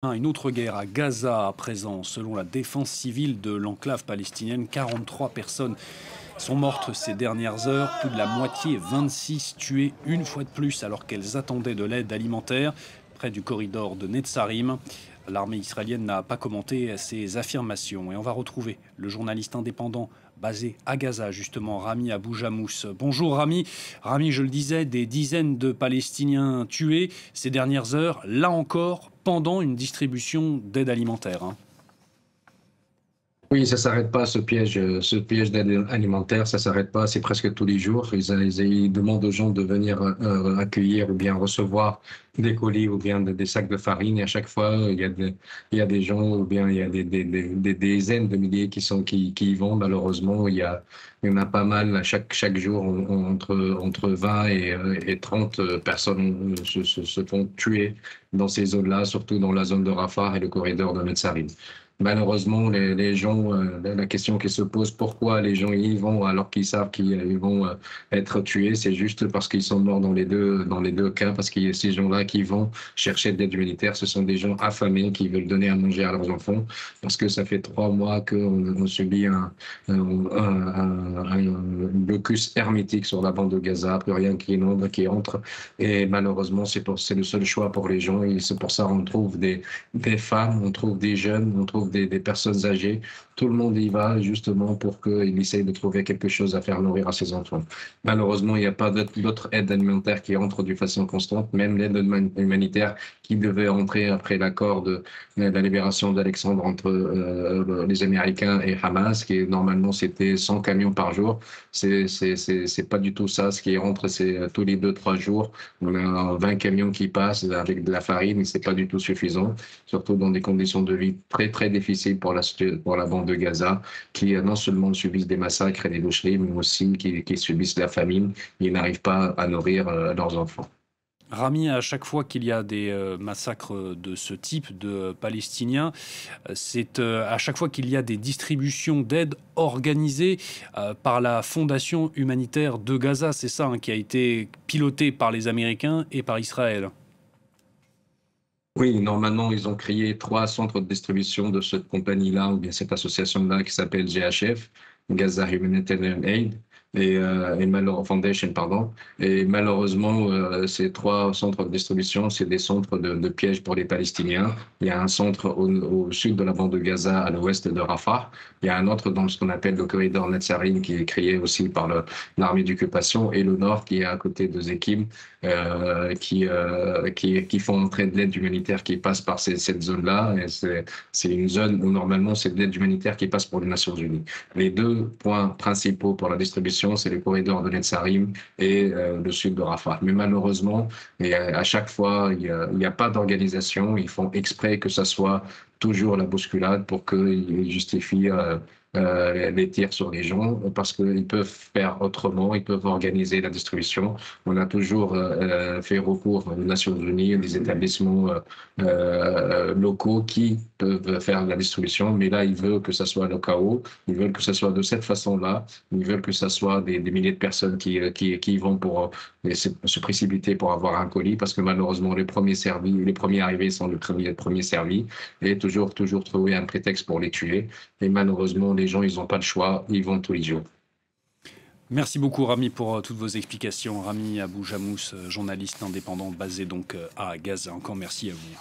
Une autre guerre à Gaza à présent. Selon la défense civile de l'enclave palestinienne, 43 personnes sont mortes ces dernières heures. Plus de la moitié, 26 tuées une fois de plus alors qu'elles attendaient de l'aide alimentaire près du corridor de Netzarim. L'armée israélienne n'a pas commenté ces affirmations. Et on va retrouver le journaliste indépendant basé à Gaza, justement, Rami Abou-Jamous. Bonjour Rami. Rami, je le disais, des dizaines de Palestiniens tués ces dernières heures, là encore, pendant une distribution d'aide alimentaire. Oui, ça s'arrête pas ce piège d'aide alimentaire, ça s'arrête pas, c'est presque tous les jours. Ils demandent aux gens de venir accueillir ou bien recevoir des colis ou bien des sacs de farine. Et à chaque fois, il y a des gens ou bien il y a des dizaines de milliers qui y vont. Malheureusement, il y en a pas mal chaque jour, entre 20 et 30 personnes se font tuer dans ces zones-là, surtout dans la zone de Rafah et le corridor de Netzarim. Malheureusement, les gens, la question qui se pose, pourquoi les gens y vont alors qu'ils savent qu'ils vont être tués, c'est juste parce qu'ils sont morts dans les deux cas, parce que ces gens-là qui vont chercher de l'aide humanitaire, ce sont des gens affamés qui veulent donner à manger à leurs enfants, parce que ça fait 3 mois qu'on subit un blocus hermétique sur la bande de Gaza, plus rien qui entre, et malheureusement, c'est le seul choix pour les gens, et c'est pour ça qu'on trouve des femmes, on trouve des jeunes, on trouve des personnes âgées. Tout le monde y va justement pour qu'il essaye de trouver quelque chose à faire nourrir à ses enfants. Malheureusement, il n'y a pas d'autre aide alimentaire qui entre de façon constante, même l'aide humanitaire qui devait entrer après l'accord de la libération d'Alexandre entre les Américains et Hamas, qui normalement c'était 100 camions par jour. C'est pas du tout ça. Ce qui rentre, c'est tous les 2, 3 jours. On a 20 camions qui passent avec de la farine, mais c'est pas du tout suffisant, surtout dans des conditions de vie très très difficiles pour la bande de Gaza, qui non seulement subissent des massacres et des boucheries, mais aussi qui subissent la famine. Ils n'arrivent pas à nourrir leurs enfants. Rami, à chaque fois qu'il y a des massacres de ce type de Palestiniens, c'est à chaque fois qu'il y a des distributions d'aide organisées par la Fondation humanitaire de Gaza, c'est ça, qui a été pilotée par les Américains et par Israël. Oui, normalement, ils ont créé 3 centres de distribution de cette compagnie-là, ou bien cette association-là qui s'appelle GHF, Gaza Humanitarian Aid, Foundation, pardon. Et malheureusement, ces 3 centres de distribution, c'est des centres de pièges pour les Palestiniens. Il y a un centre au sud de la bande de Gaza, à l'ouest de Rafah. Il y a un autre dans ce qu'on appelle le corridor Netzarim, qui est créé aussi par l'armée d'occupation, et le nord, qui est à côté de Zekim, qui font entrer de l'aide humanitaire qui passe par cette zone-là. Et c'est une zone où normalement c'est de l'aide humanitaire qui passe pour les Nations Unies. Les 2 points principaux pour la distribution, c'est le corridor de Netzarim et le sud de Rafah. Mais malheureusement, et à chaque fois, il n'y a pas d'organisation. Ils font exprès que ça soit toujours la bousculade pour qu'ils justifient les tirs sur les gens, parce qu'ils peuvent faire autrement, ils peuvent organiser la distribution. On a toujours fait recours aux Nations Unies, des établissements locaux qui peuvent faire la distribution, mais là, ils veulent que ça soit le chaos, ils veulent que ça soit de cette façon-là, ils veulent que ça soit des milliers de personnes qui vont pour se précipiter pour avoir un colis, parce que malheureusement, les premiers servis, les premiers arrivés sont les premiers servis, et toujours trouver un prétexte pour les tuer. Et malheureusement, les gens, ils n'ont pas le choix, ils vont tous les jours. Merci beaucoup Rami pour toutes vos explications. Rami Abou-Jamous, journaliste indépendant basé donc à Gaza. Encore merci à vous.